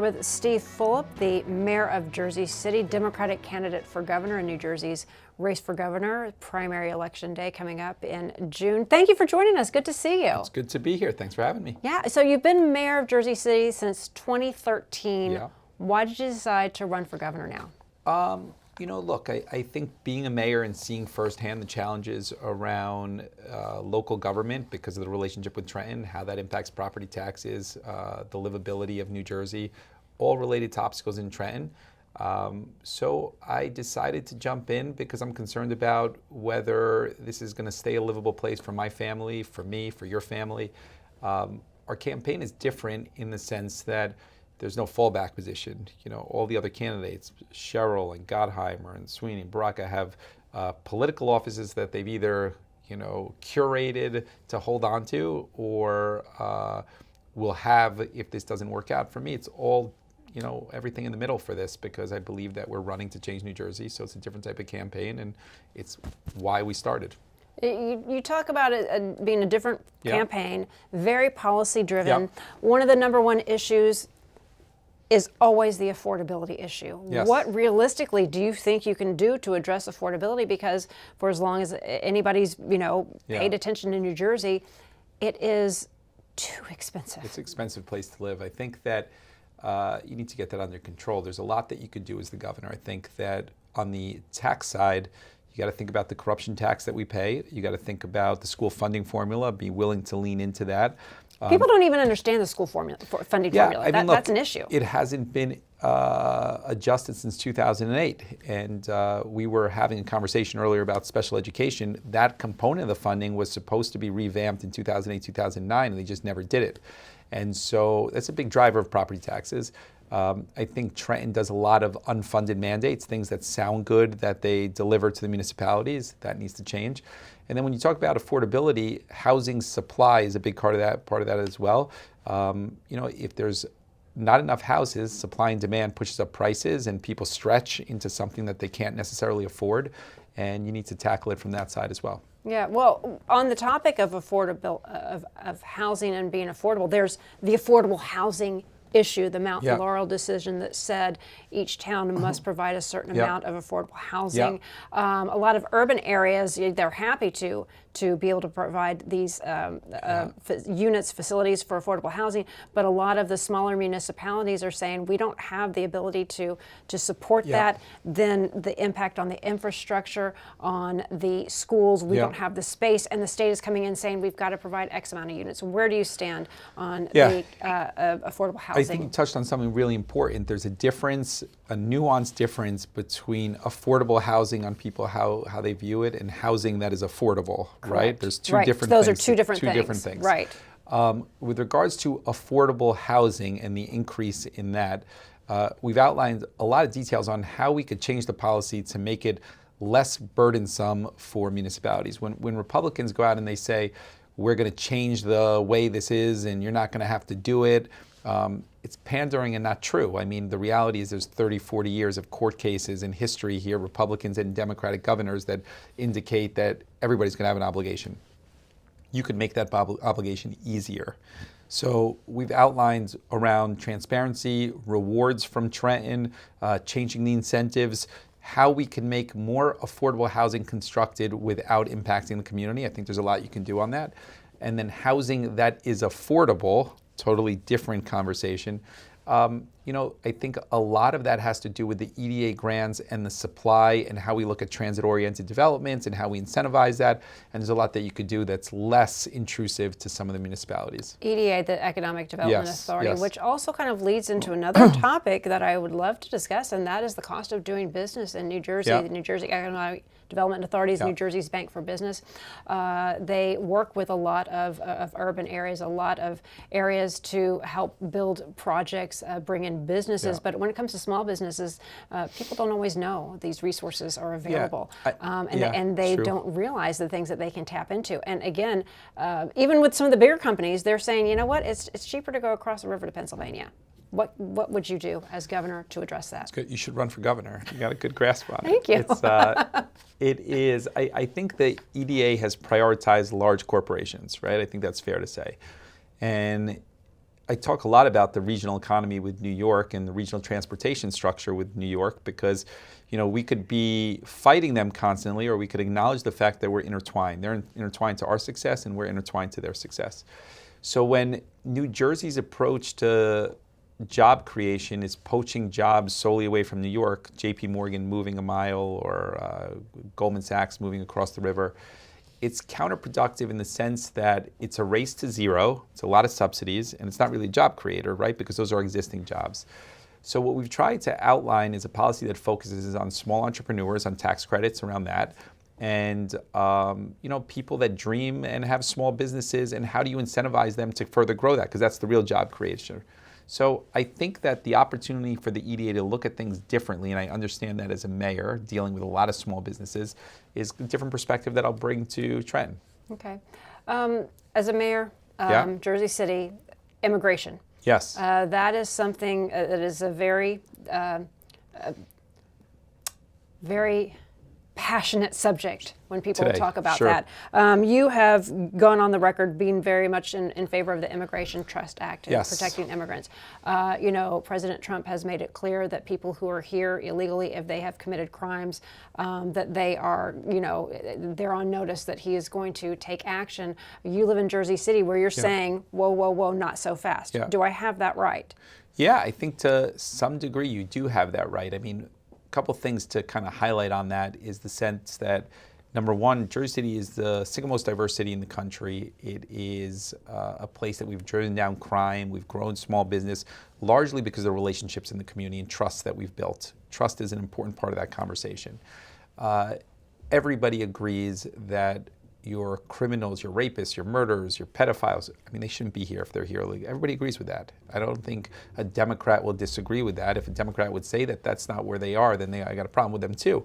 with Steve Fulop, the mayor of Jersey City, Democratic candidate for governor in New Jersey's race for governor, primary election day coming up in June. Thank you for joining us. Good to see you. It's good to be here. Thanks for having me. Yeah, so you've been mayor of Jersey City since 2013. Yeah. Why did you decide to run for governor now? Look, I think being a mayor and seeing firsthand the challenges around local government because of the relationship with Trenton, how that impacts property taxes, the livability of New Jersey, all related to obstacles in Trenton. So I decided to jump in because I'm concerned about whether this is going to stay a livable place for my family, for me, for your family. Our campaign is different in the sense that there's no fallback position. All the other candidates, Cheryl and Gottheimer and Sweeney and Baraka, have political offices that they've either, curated to hold on to or will have if this doesn't work out. For me, it's all, everything in the middle for this because I believe that we're running to change New Jersey. So it's a different type of campaign and it's why we started. You talk about it being a different campaign, very policy driven. Yep. One of the number one issues is always the affordability issue. Yes. What realistically do you think you can do to address affordability? Because for as long as anybody's, paid attention in New Jersey, it is too expensive. It's an expensive place to live. I think that you need to get that under control. There's a lot that you could do as the governor. I think that on the tax side, you got to think about the corruption tax that we pay. You got to think about the school funding formula, be willing to lean into that. People don't even understand the school funding formula. Look, that's an issue. It hasn't been adjusted since 2008. And we were having a conversation earlier about special education. That component of the funding was supposed to be revamped in 2008, 2009, and they just never did it. And so that's a big driver of property taxes. I think Trenton does a lot of unfunded mandates, things that sound good that they deliver to the municipalities. That needs to change. And then when you talk about affordability, housing supply is a big part of that as well. If there's not enough houses, supply and demand pushes up prices and people stretch into something that they can't necessarily afford. And you need to tackle it from that side as well. Yeah, well, on the topic of of housing and being affordable, there's the affordable housing issue, the Mount Laurel decision that said each town must provide a certain amount of affordable housing. A lot of urban areas, they're happy to be able to provide these facilities for affordable housing, but a lot of the smaller municipalities are saying we don't have the ability to support that. Then the impact on the infrastructure, on the schools, we don't have the space, and the state is coming in saying we've got to provide X amount of units. Where do you stand on the affordable housing? I think you touched on something really important. There's a difference, a nuanced difference between affordable housing on people, how they view it, and housing that is affordable, right? There's two different things. Those are two different things. Right. With regards to affordable housing and the increase in that, we've outlined a lot of details on how we could change the policy to make it less burdensome for municipalities. When Republicans go out and they say, we're going to change the way this is and you're not going to have to do it, it's pandering and not true. I mean, the reality is there's 30, 40 years of court cases in history here, Republicans and Democratic governors, that indicate that everybody's going to have an obligation. You could make that obligation easier. So we've outlined around transparency, rewards from Trenton, changing the incentives, how we can make more affordable housing constructed without impacting the community. I think there's a lot you can do on that. And then housing that is affordable, totally different conversation. I think a lot of that has to do with the EDA grants and the supply and how we look at transit-oriented developments and how we incentivize that. And there's a lot that you could do that's less intrusive to some of the municipalities. EDA, the Economic Development Authority, which also kind of leads into another topic that I would love to discuss, and that is the cost of doing business in New Jersey. The New Jersey Economic Development Authority is New Jersey's Bank for Business. They work with a lot of urban areas, a lot of areas to help build projects, bring in businesses. But when it comes to small businesses, people don't always know these resources are available. And they don't realize the things that they can tap into. And again, even with some of the bigger companies, they're saying, you know what, it's cheaper to go across the river to Pennsylvania. What would you do as governor to address that? It's good. You should run for governor. You got a good grasp on it. Thank you. It is. I think the EDA has prioritized large corporations, right? I think that's fair to say. And I talk a lot about the regional economy with New York and the regional transportation structure with New York because, we could be fighting them constantly, or we could acknowledge the fact that we're intertwined. They're intertwined to our success, and we're intertwined to their success. So when New Jersey's approach to job creation is poaching jobs solely away from New York, JP Morgan moving a mile or Goldman Sachs moving across the river, it's counterproductive in the sense that it's a race to zero, it's a lot of subsidies, and it's not really a job creator, right? Because those are existing jobs. So what we've tried to outline is a policy that focuses on small entrepreneurs, on tax credits around that, and people that dream and have small businesses, and how do you incentivize them to further grow that? Because that's the real job creation. So I think that the opportunity for the EDA to look at things differently, and I understand that as a mayor dealing with a lot of small businesses, is a different perspective that I'll bring to Trenton. Okay. As a mayor, Jersey City, immigration. Yes. That is something that is a very, very passionate subject when people Today, talk about sure. that. You have gone on the record being very much in favor of the Immigration Trust Act and Yes. protecting immigrants. President Trump has made it clear that people who are here illegally, if they have committed crimes, that they are, they're on notice that he is going to take action. You live in Jersey City where you're saying, whoa, whoa, whoa, not so fast. Yeah. Do I have that right? Yeah, I think to some degree you do have that right. I mean, a couple things to kind of highlight on that is the sense that, number one, Jersey City is the single most diverse city in the country. It is a place that we've driven down crime, we've grown small business, largely because of the relationships in the community and trust that we've built. Trust is an important part of that conversation. Everybody agrees that your criminals, your rapists, your murderers, your pedophiles, they shouldn't be here if they're here illegally. Everybody agrees with that. I don't think a Democrat will disagree with that. If a Democrat would say that that's not where they are, then I got a problem with them too.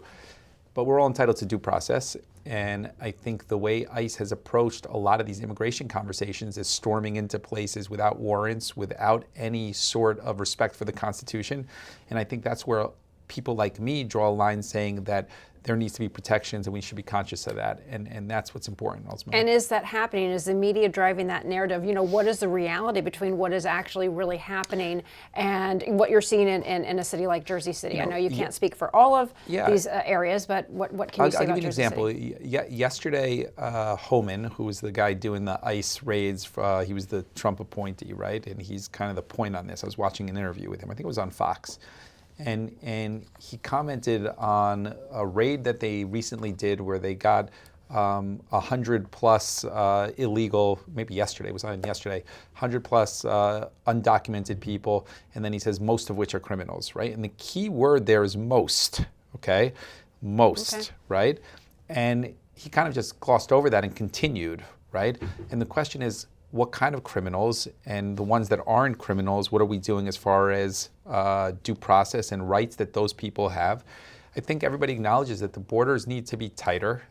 But we're all entitled to due process. And I think the way ICE has approached a lot of these immigration conversations is storming into places without warrants, without any sort of respect for the Constitution. And I think that's where people like me draw a line saying that there needs to be protections and we should be conscious of that. And that's what's important ultimately. And is that happening? Is the media driving that narrative? What is the reality between what is actually really happening and what you're seeing in a city like Jersey City? I know you can't speak for all of these areas, but what can you say about Jersey City? I'll give you an example. Yesterday, Homan, who was the guy doing the ICE raids, he was the Trump appointee, right? And he's kind of the point on this. I was watching an interview with him. I think it was on Fox. And he commented on a raid that they recently did where they got 100 plus illegal, maybe yesterday, it was on yesterday, 100 plus undocumented people, and then he says most of which are criminals, right? And the key word there is most, okay? Most, right? And he kind of just glossed over that and continued, right? And the question is, what kind of criminals, and the ones that aren't criminals, what are we doing as far as due process and rights that those people have? I think everybody acknowledges that the borders need to be tighter,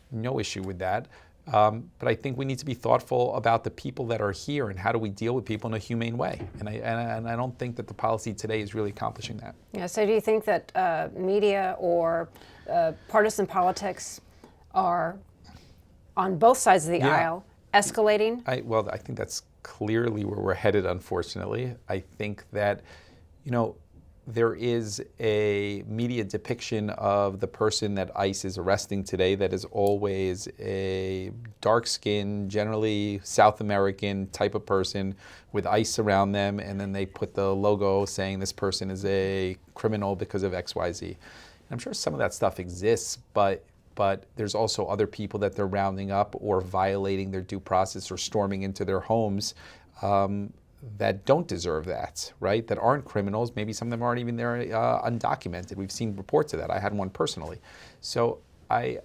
no issue with that. But I think we need to be thoughtful about the people that are here and how do we deal with people in a humane way. And I don't think that the policy today is really accomplishing that. Yeah, so do you think that media or partisan politics are on both sides of the aisle escalating? I think that's clearly where we're headed, unfortunately. I think that, there is a media depiction of the person that ICE is arresting today that is always a dark-skinned, generally South American type of person with ICE around them, and then they put the logo saying this person is a criminal because of XYZ. And I'm sure some of that stuff exists, but there's also other people that they're rounding up or violating their due process or storming into their homes that don't deserve that, right? That aren't criminals. Maybe some of them aren't even there undocumented. We've seen reports of that. I had one personally. So I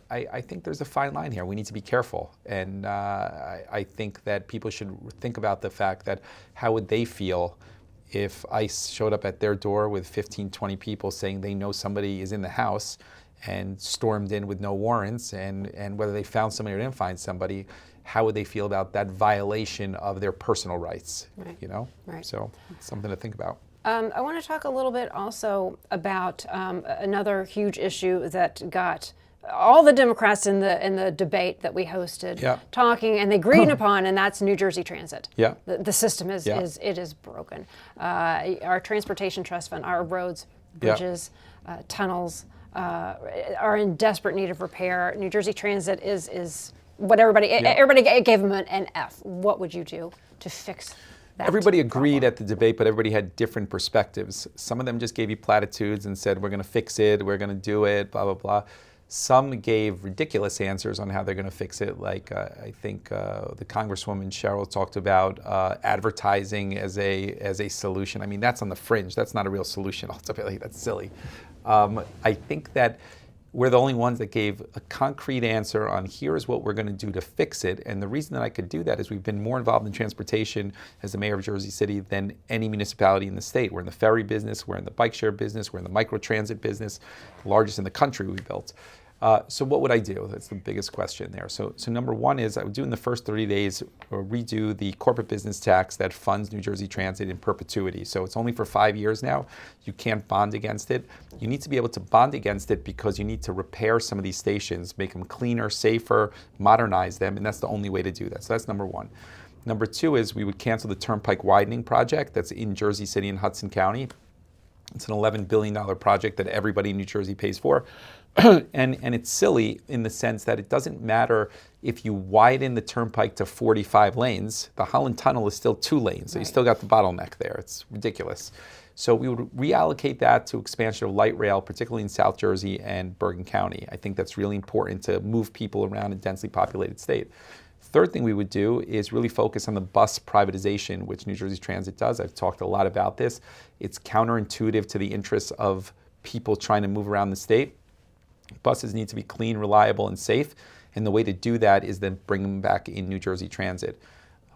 think there's a fine line here. We need to be careful. And I think that people should think about the fact that how would they feel if ICE showed up at their door with 15, 20 people saying they know somebody is in the house and stormed in with no warrants, and whether they found somebody or didn't find somebody, how would they feel about that violation of their personal rights? Right. So it's something to think about. I want to talk a little bit also about another huge issue that got all the Democrats in the debate that we hosted talking, and they agreed upon, and that's New Jersey Transit. Yeah. The system is broken. Our transportation trust fund, our roads, bridges, tunnels are in desperate need of repair. New Jersey Transit is what everybody gave them an F. What would you do to fix that? Everybody agreed at the debate, but everybody had different perspectives. Some of them just gave you platitudes and said, we're going to fix it, we're going to do it, blah, blah, blah. Some gave ridiculous answers on how they're going to fix it. Like I think the Congresswoman Cheryl talked about advertising as a solution. I mean, that's on the fringe. That's not a real solution ultimately. That's silly. I think that we're the only ones that gave a concrete answer on here's what we're going to do to fix it. And the reason that I could do that is we've been more involved in transportation as the mayor of Jersey City than any municipality in the state. We're in the ferry business, we're in the bike share business, we're in the microtransit business, the largest in the country we built. So what would I do? That's the biggest question there. So number one is I would do in the first 30 days redo the corporate business tax that funds New Jersey Transit in perpetuity. So it's only for 5 years now. You can't bond against it. You need to be able to bond against it because you need to repair some of these stations, make them cleaner, safer, modernize them, and that's the only way to do that. So that's number one. Number two is we would cancel the Turnpike Widening Project that's in Jersey City and Hudson County. It's an $11 billion project that everybody in New Jersey pays for. And it's silly in the sense that it doesn't matter if you widen the turnpike to 45 lanes, the Holland Tunnel is still 2 lanes, so you still got the bottleneck there. It's ridiculous. So we would reallocate that to expansion of light rail, particularly in South Jersey and Bergen County. I think that's really important to move people around a densely populated state. Third thing we would do is really focus on the bus privatization, which New Jersey Transit does. I've talked a lot about this. It's counterintuitive to the interests of people trying to move around the state. Buses need to be clean, reliable, and safe, and the way to do that is then bring them back in New Jersey Transit.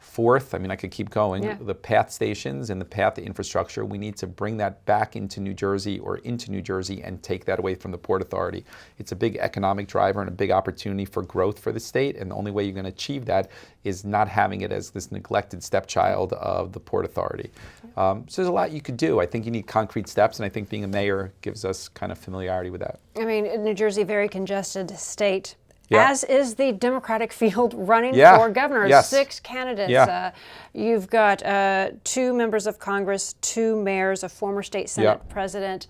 Fourth, I mean, I could keep going, the PATH stations and the PATH infrastructure, we need to bring that back into New Jersey or into New Jersey and take that away from the Port Authority. It's a big economic driver and a big opportunity for growth for the state, and the only way you're going to achieve that is not having it as this neglected stepchild of the Port Authority. So there's a lot you could do. I think you need concrete steps, and I think being a mayor gives us kind of familiarity with that. I mean, New Jersey, very congested state. As is the Democratic field running for governor. 6 candidates. You've got 2 members of Congress, 2 mayors, a former state Senate president.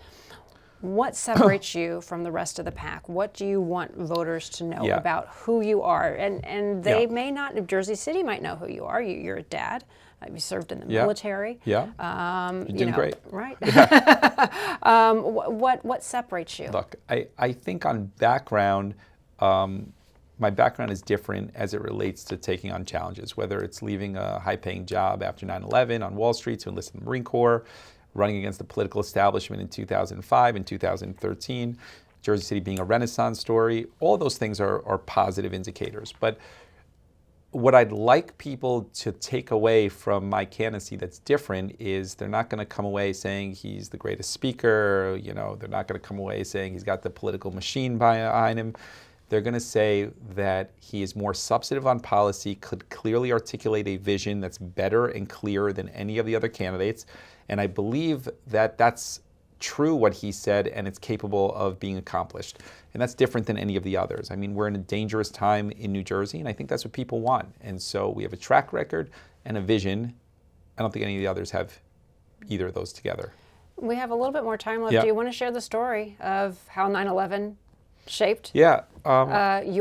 What separates you from the rest of the pack? What do you want voters to know about who you are? And they may not, Jersey City might know who you are. You're a dad. You served in the military. You're doing great. Right. What separates you? Look, I think on background, my background is different as it relates to taking on challenges, whether it's leaving a high-paying job after 9/11 on Wall Street to enlist in the Marine Corps, running against the political establishment in 2005 and 2013, Jersey City being a Renaissance story. All those things are positive indicators. But what I'd like people to take away from my candidacy that's different is they're not going to come away saying he's the greatest speaker. You know, they're not going to come away saying he's got the political machine behind him. They're going to say that he is more substantive on policy, could clearly articulate a vision that's better and clearer than any of the other candidates. And I believe that that's true what he said, and it's capable of being accomplished. And that's different than any of the others. I mean, we're in a dangerous time in New Jersey, and I think that's what people want. And so we have a track record and a vision. I don't think any of the others have either of those together. We have a little bit more time left. Do you want to share the story of how 9/11 shaped? You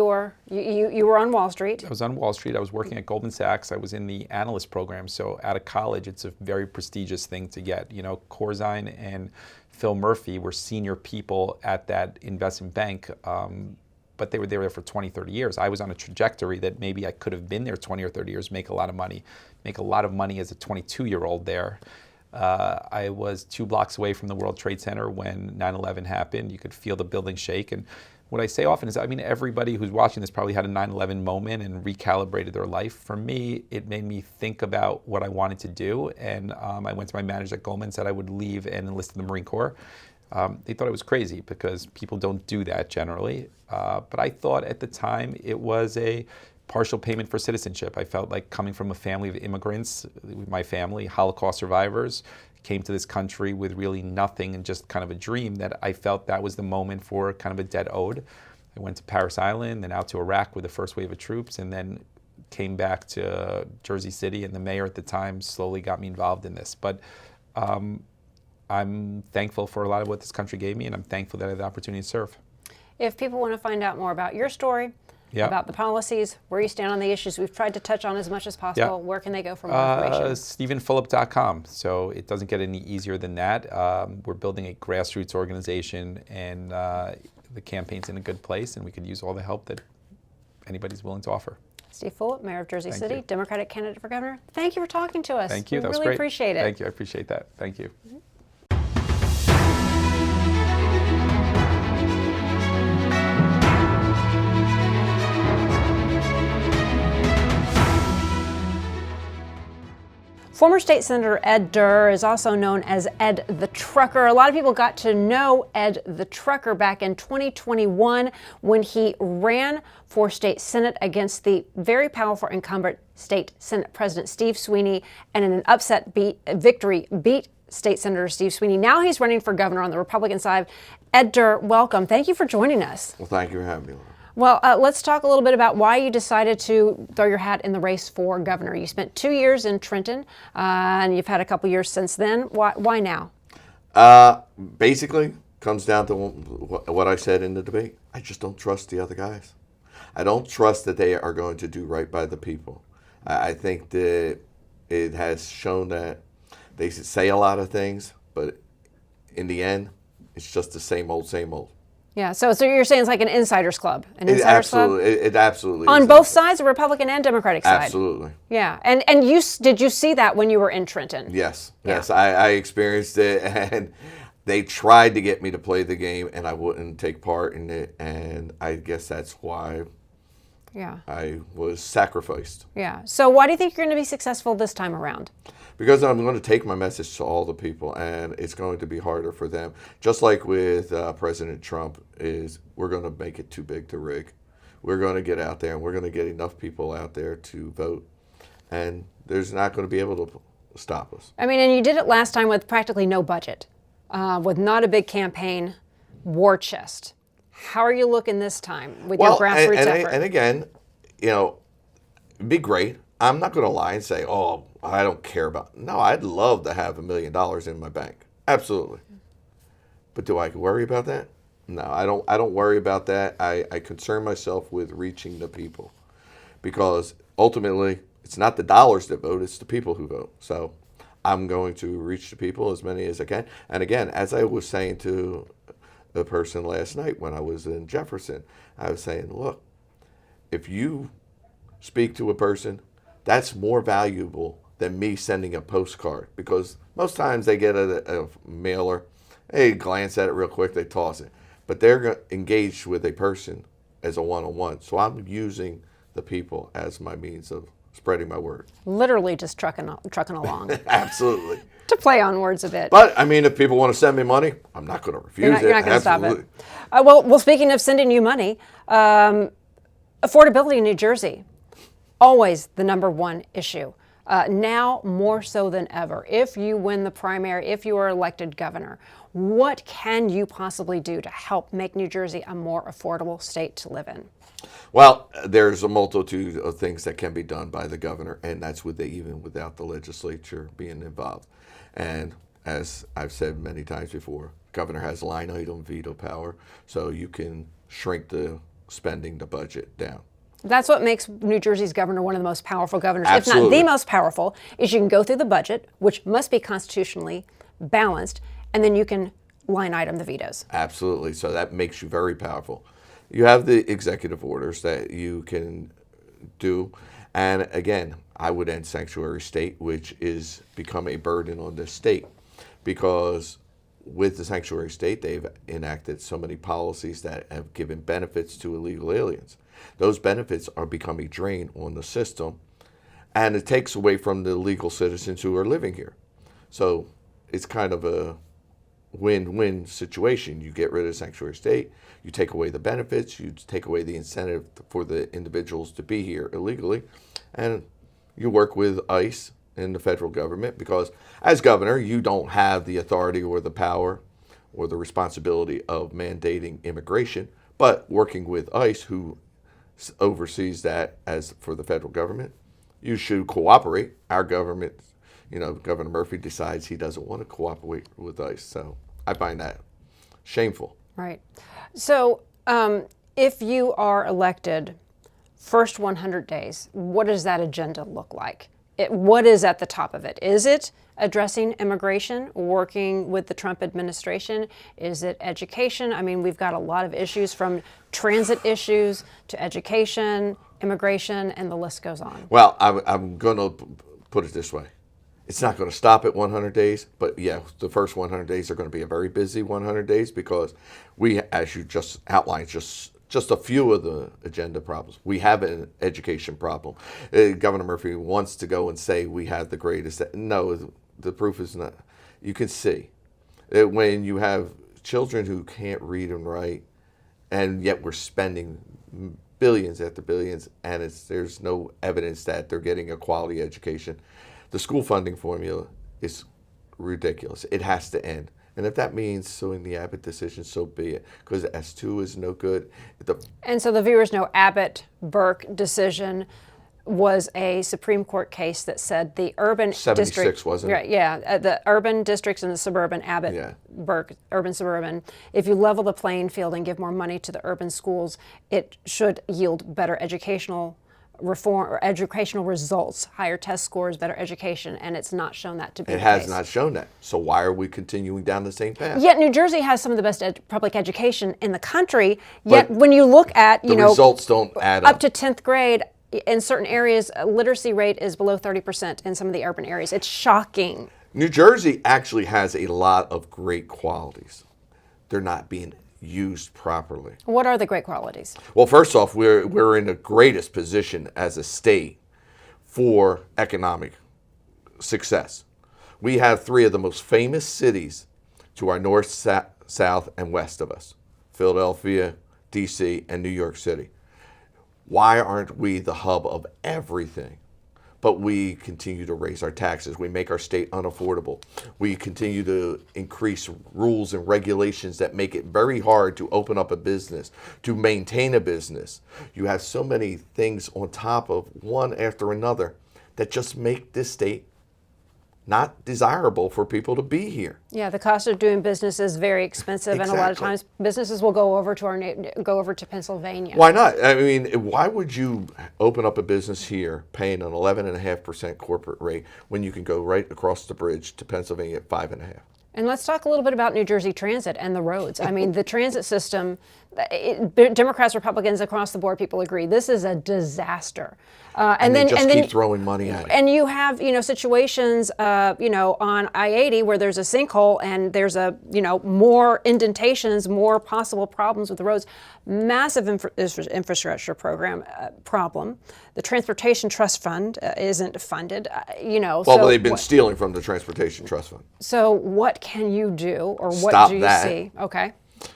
were on Wall Street. I was on Wall Street. I was working at Goldman Sachs. I was in the analyst program. So out of college, it's a very prestigious thing to get. You know, Corzine and Phil Murphy were senior people at that investment bank, but they were there for 20, 30 years. I was on a trajectory that maybe I could have been there 20 or 30 years, make a lot of money as a 22-year-old there. I was 2 blocks away from the World Trade Center when 9/11 happened. You could feel the building shake. And what I say often is, I mean, everybody who's watching this probably had a 9/11 moment and recalibrated their life. For me, it made me think about what I wanted to do. And I went to my manager at Goldman, said I would leave and enlist in the Marine Corps. They thought it was crazy because people don't do that generally. But I thought at the time it was a partial payment for citizenship. I felt like coming from a family of immigrants, my family, Holocaust survivors, came to this country with really nothing and just kind of a dream, that I felt that was the moment for kind of a debt owed. I went to Paris Island, then out to Iraq with the first wave of troops, and then came back to Jersey City, and the mayor at the time slowly got me involved in this. But I'm thankful for a lot of what this country gave me, and I'm thankful that I had the opportunity to serve. If people want to find out more about your story, about the policies, where you stand on the issues we've tried to touch on as much as possible, where can they go for more information? StephenFulop.com. So it doesn't get any easier than that. We're building a grassroots organization, and the campaign's in a good place, and we could use all the help that anybody's willing to offer. Steve Fulop, Mayor of Jersey City, you. Democratic candidate for governor. Thank you for talking to us. Thank you. We That was really great. appreciate it. Thank you. I appreciate that. Thank you. Former State Senator Ed Durr is also known as Ed the Trucker. A lot of people got to know Ed the Trucker back in 2021 when he ran for state senate against the very powerful incumbent state senate president Steve Sweeney, and in an upset victory beat State Senator Steve Sweeney. Now he's running for governor on the Republican side. Ed Durr, welcome. Thank you for joining us. Well, thank you for having me, Laura. Well, let's talk a little bit about why you decided to throw your hat in the race for governor. You spent 2 years in Trenton, and you've had a couple years since then. Why now? Basically, comes down to what I said in the debate. I just don't trust the other guys. I don't trust that they are going to do right by the people. I think that it has shown that they say a lot of things, but in the end, it's just the same old, same old. Yeah, so you're saying it's like an insiders club, It absolutely on is. both sides, the Republican and Democratic side. Absolutely. Yeah, and did you see that when you were in Trenton? Yes, Yeah. yes, I experienced it, and they tried to get me to play the game, and I wouldn't take part in it, and I guess that's why I was sacrificed. Yeah. So why do you think you're going to be successful this time around? Because I'm going to take my message to all the people, and it's going to be harder for them. Just like with President Trump, we're going to make it too big to rig. We're going to get out there, and we're going to get enough people out there to vote, and there's not going to be able to stop us. I mean, and you did it last time with practically no budget, with not a big campaign, war chest. How are you looking this time with your grassroots effort? And again, it'd be great. I'm not going to lie and say, oh, I don't care about. No, I'd love to have $1 million in my bank. Absolutely. But do I worry about that? No, I don't worry about that. I concern myself with reaching the people, because ultimately it's not the dollars that vote, it's the people who vote. So I'm going to reach the people, as many as I can. And again, as I was saying to the person last night when I was in Jefferson, I was saying, look, if you speak to a person, that's more valuable than me sending a postcard, because most times they get a mailer, they glance at it real quick, they toss it. But they're engaged with a person as a one-on-one. So I'm using the people as my means of spreading my word. Literally just trucking along. Absolutely. To play on words a bit. But, I mean, if people want to send me money, I'm not going to refuse it. You're not going to stop it. Well, speaking of sending you money, affordability in New Jersey, always the #1 issue. Now more so than ever. If you win the primary, if you are elected governor, what can you possibly do to help make New Jersey a more affordable state to live in? Well, there's a multitude of things that can be done by the governor, and that's even without the legislature being involved. And as I've said many times before, the governor has line item veto power, so you can shrink the spending, the budget down. That's what makes New Jersey's governor one of the most powerful governors, Absolutely. if not the most powerful, is you can go through the budget, which must be constitutionally balanced, and then you can line item the vetoes. Absolutely. So that makes you very powerful. You have the executive orders that you can do. And again, I would end sanctuary state, which is become a burden on the state, because with the sanctuary state, they've enacted so many policies that have given benefits to illegal aliens. Those benefits are becoming a drain on the system, and it takes away from the legal citizens who are living here. So it's kind of a win-win situation. You get rid of sanctuary state, you take away the benefits, you take away the incentive for the individuals to be here illegally, and you work with ICE and the federal government, because as governor, you don't have the authority or the power or the responsibility of mandating immigration, But working with ICE, who oversees that as for the federal government, you should cooperate. Our government, Governor Murphy decides he doesn't want to cooperate with ICE. So I find that shameful. Right. So if you are elected, first 100 days, what does that agenda look like? What is at the top of it? Is it addressing immigration, working with the Trump administration? Is it education? I mean, we've got a lot of issues, from transit issues to education, immigration, and the list goes on. Well, I'm going to put it this way. It's not going to stop at 100 days, but yeah, the first 100 days are going to be a very busy 100 days because we, as you just outlined, just a few of the agenda problems. We have an education problem. Governor Murphy wants to go and say we have the greatest. No, the proof is not. You can see that when you have children who can't read and write, and yet we're spending billions after billions, and there's no evidence that they're getting a quality education. The school funding formula is ridiculous. It has to end. And if that means suing the Abbott decision, so be it, because S2 is no good. And so the viewers know Abbott-Burke decision was a Supreme Court case that said the urban 76, district, wasn't it? Right, yeah, the urban districts and the suburban, Abbott-Burke, urban suburban, if you level the playing field and give more money to the urban schools, it should yield better educational reform or educational results, higher test scores, better education, and it's not shown that to be the case. It has not shown that. So why are we continuing down the same path? Yet New Jersey has some of the best public education in the country, yet when you look at, the results don't add up. Up to 10th grade, in certain areas, literacy rate is below 30% in some of the urban areas. It's shocking. New Jersey actually has a lot of great qualities. They're not being used properly. What are the great qualities? Well, first off, we're in the greatest position as a state for economic success. We have three of the most famous cities to our north, south, and west of us: Philadelphia, D.C., and New York City. Why aren't we the hub of everything? But we continue to raise our taxes. We make our state unaffordable. We continue to increase rules and regulations that make it very hard to open up a business, to maintain a business. You have so many things on top of one after another that just make this state not desirable for people to be here. Yeah, the cost of doing business is very expensive, Exactly. and a lot of times businesses will go over to Pennsylvania. Why not? I mean, why would you open up a business here paying an 11.5% corporate rate when you can go right across the bridge to Pennsylvania at 5.5%? And let's talk a little bit about New Jersey Transit and the roads. I mean, the transit system, Democrats, Republicans across the board, people agree, this is a disaster. And they just keep throwing money at it. And you have, situations, on I-80 where there's a sinkhole and there's more indentations, more possible problems with the roads. Massive infrastructure problem. The Transportation Trust Fund isn't funded, Well, so they've been stealing from the Transportation Trust Fund. So what can you do, or what Stop do you that. see? Okay.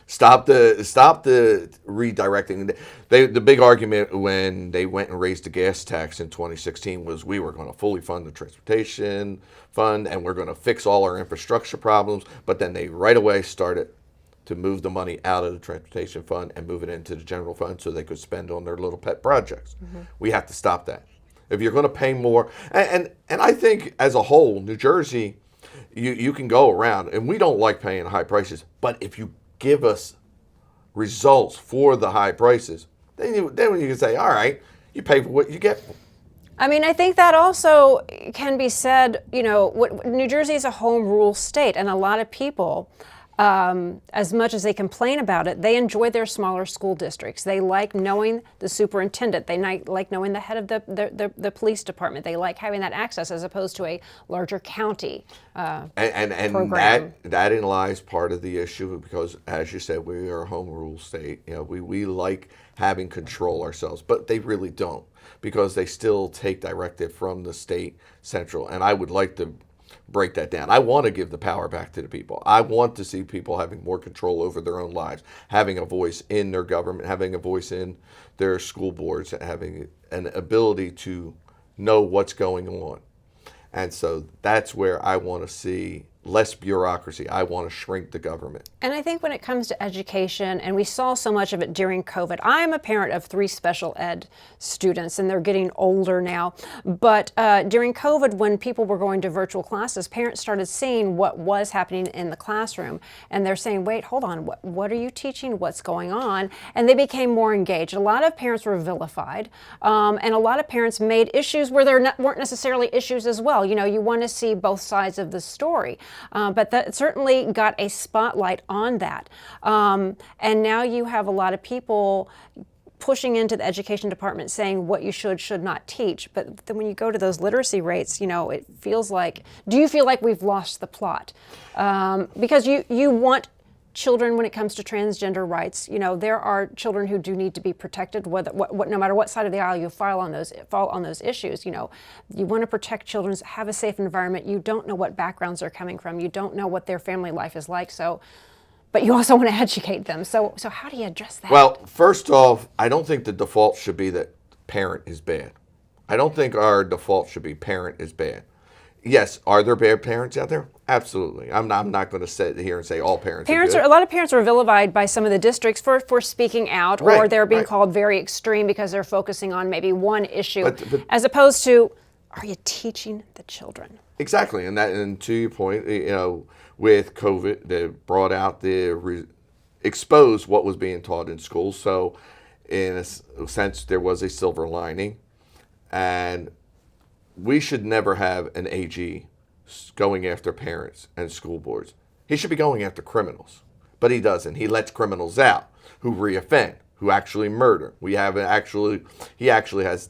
Stop the redirecting. The big argument when they went and raised the gas tax in 2016 was we were going to fully fund the transportation fund and we're going to fix all our infrastructure problems. But then they right away started to move the money out of the transportation fund and move it into the general fund so they could spend on their little pet projects. Mm-hmm. We have to stop that. If you're going to pay more, and I think as a whole, New Jersey, you can go around, and we don't like paying high prices, but if you give us results for the high prices, then you can say, all right, you pay for what you get. I mean, I think that also can be said, New Jersey is a home rule state, and a lot of people, as much as they complain about it, they enjoy their smaller school districts. They like knowing the superintendent. They like knowing the head of the police department. They like having that access as opposed to a larger county and program. That lies part of the issue because, as you said, we are a home rule state. We like having control ourselves, but they really don't because they still take directive from the state central. And I would like to break that down. I want to give the power back to the people. I want to see people having more control over their own lives, having a voice in their government, having a voice in their school boards, having an ability to know what's going on. And so that's where I want to see less bureaucracy. I want to shrink the government. And I think when it comes to education, and we saw so much of it during COVID, I'm a parent of 3 special ed students, and they're getting older now. But during COVID, when people were going to virtual classes, parents started seeing what was happening in the classroom. And they're saying, wait, hold on, what are you teaching? What's going on? And they became more engaged. A lot of parents were vilified, and a lot of parents made issues where there weren't necessarily issues as well. You know, you want to see both sides of the story. But that certainly got a spotlight on that. And now you have a lot of people pushing into the education department saying what you should not teach. But then when you go to those literacy rates, you know, it feels like, do you feel like we've lost the plot? Because you want children, when it comes to transgender rights, you know, there are children who do need to be protected, no matter what side of the aisle you fall on those issues. You know, you want to protect children, have a safe environment. You don't know what backgrounds they're coming from. You don't know what their family life is like. So, but you also want to educate them. So how do you address that? Well, first off, I don't think the default should be that parent is bad. I don't think our default should be parent is bad. Yes, are there bad parents out there? Absolutely. I'm not going to sit here and say all parents are good. A lot of parents are vilified by some of the districts for speaking out, or they're being called very extreme because they're focusing on maybe one issue, but as opposed to, are you teaching the children? Exactly, and to your point, you know, with COVID, they brought out exposed what was being taught in school. So, in a sense, there was a silver lining, and we should never have an AG going after parents and school boards. He should be going after criminals, but he doesn't. He lets criminals out who reoffend, who actually murder. He actually has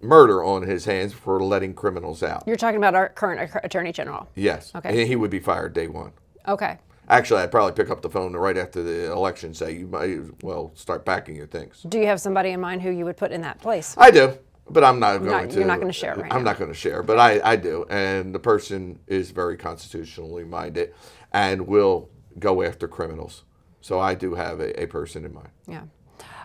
murder on his hands for letting criminals out. You're talking about our current Attorney General? Yes. Okay. And he would be fired day one. Okay. Actually, I'd probably pick up the phone right after the election and say, you might as well start packing your things. Do you have somebody in mind who you would put in that place? I do. But I'm not going to. You're not going to share it right now. I'm not going to share, but I do. And the person is very constitutionally minded and will go after criminals. So I do have a person in mind. Yeah.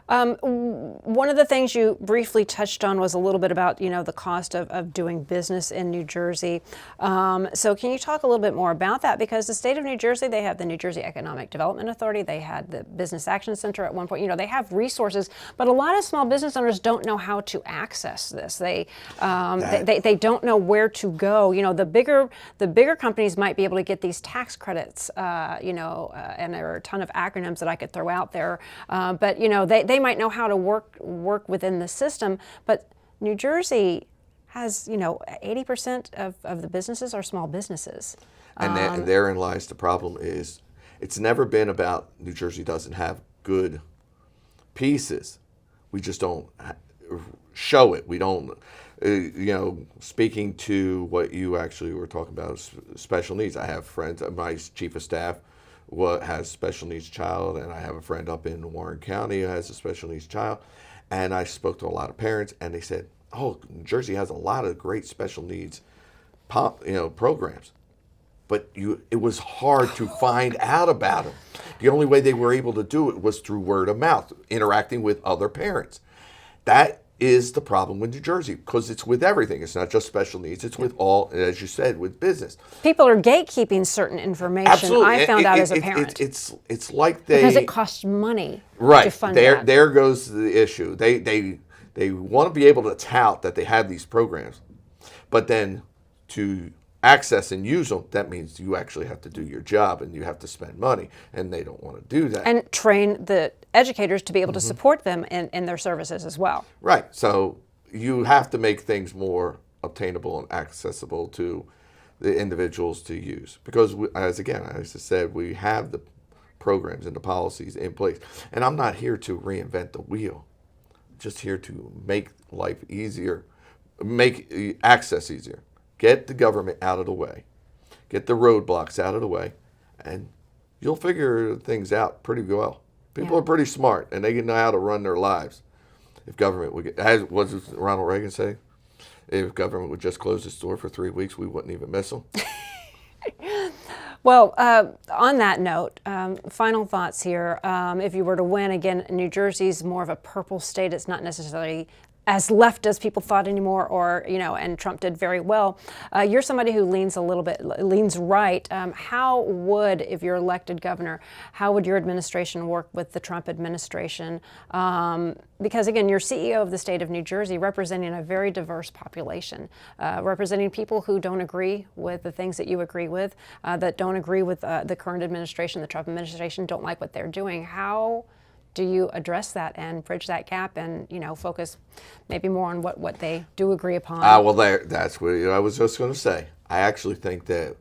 One of the things you briefly touched on was a little bit about, you know, the cost of doing business in New Jersey. So can you talk a little bit more about that? Because the state of New Jersey, they have the New Jersey Economic Development Authority. They had the Business Action Center at one point. You know, they have resources, but a lot of small business owners don't know how to access this. They don't know where to go. You know, the bigger companies might be able to get these tax credits. You know, and there are a ton of acronyms that I could throw out there. But you know, they might know how to work within the system, but New Jersey has, you know, 80% of the businesses are small businesses. And therein lies the problem is it's never been about New Jersey doesn't have good pieces. We just don't show it. We don't, you know, speaking to what you actually were talking about, special needs. I have friends, my chief of staff has special needs child, and I have a friend up in Warren County who has a special needs child, and I spoke to a lot of parents, and they said, "Oh, New Jersey has a lot of great special needs, programs, but it was hard to find out about them. The only way they were able to do it was through word of mouth, interacting with other parents. That is the problem with New Jersey, because it's with everything. It's not just special needs. It's with all, as you said, with business. People are gatekeeping certain information. Absolutely. I found out as a parent. It's like because it costs money to fund that. There goes the issue. They want to be able to tout that they have these programs, but then to access and use them, that means you actually have to do your job and you have to spend money, and they don't want to do that. And train the educators to be able to support them in their services as well. Right. So you have to make things more obtainable and accessible to the individuals to use. Because, as I said, we have the programs and the policies in place. And I'm not here to reinvent the wheel. I'm just here to make life easier, make access easier. Get the government out of the way. Get the roadblocks out of the way, and you'll figure things out pretty well. People are pretty smart, and they know how to run their lives. If government would get, what does Ronald Reagan say? If government would just close its door for 3 weeks, we wouldn't even miss them. Well, on that note, final thoughts here. If you were to win, again, New Jersey's more of a purple state. It's not necessarily as left as people thought anymore, or and Trump did very well. You're somebody who leans right. How would, if you're elected governor, how would your administration work with the Trump administration? Because again, you're CEO of the state of New Jersey, representing a very diverse population, representing people who don't agree with the things that you agree with, that don't agree with the current administration, the Trump administration, don't like what they're doing. How do you address that and bridge that gap and focus maybe more on what they do agree upon? Well, that's what I was just going to say. I actually think that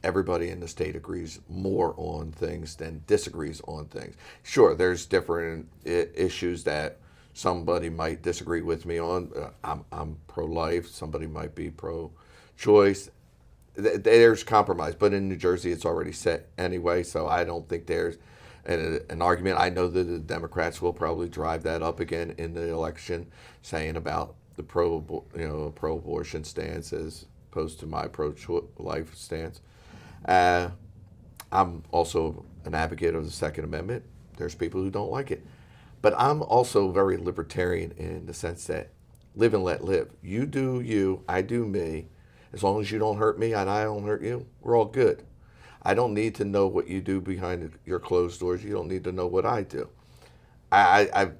everybody in the state agrees more on things than disagrees on things. Sure, there's different issues that somebody might disagree with me on. I'm pro-life. Somebody might be pro-choice. There's compromise, but in New Jersey, it's already set anyway. So I don't think there's an argument. I know that the Democrats will probably drive that up again in the election, saying about the pro-abortion stance as opposed to my pro-life stance. I'm also an advocate of the Second Amendment. There's people who don't like it. But I'm also very libertarian in the sense that live and let live. You do you, I do me. As long as you don't hurt me and I don't hurt you, we're all good. I don't need to know what you do behind your closed doors. You don't need to know what I do. I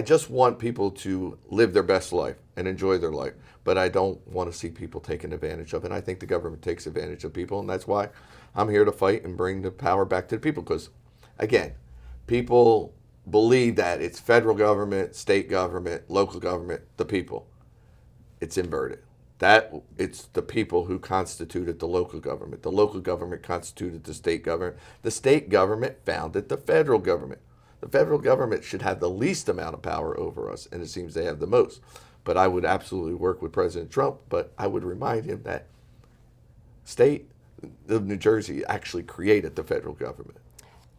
just want people to live their best life and enjoy their life. But I don't want to see people taken advantage of. And I think the government takes advantage of people. And that's why I'm here to fight and bring the power back to the people. Because, again, people believe that it's federal government, state government, local government, the people. It's inverted. That it's the people who constituted the local government. The local government constituted the state government. The state government founded the federal government. The federal government should have the least amount of power over us, and it seems they have the most. But I would absolutely work with President Trump, but I would remind him that state of New Jersey actually created the federal government.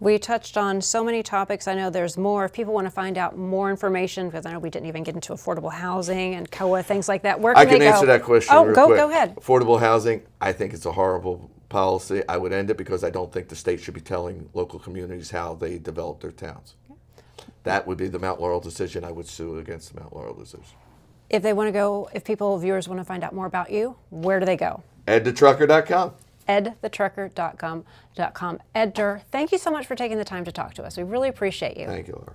We touched on so many topics. I know there's more. If people want to find out more information, because I know we didn't even get into affordable housing and COA, things like that, where can they go? I can answer that question real quick. Go ahead. Affordable housing, I think it's a horrible policy. I would end it because I don't think the state should be telling local communities how they develop their towns. That would be the Mount Laurel decision. I would sue against the Mount Laurel decision. If they want to go, if viewers want to find out more about you, where do they go? EdTheTrucker.com. EdTheTrucker.com. Ed Durr, thank you so much for taking the time to talk to us. We really appreciate you. Thank you, Laura.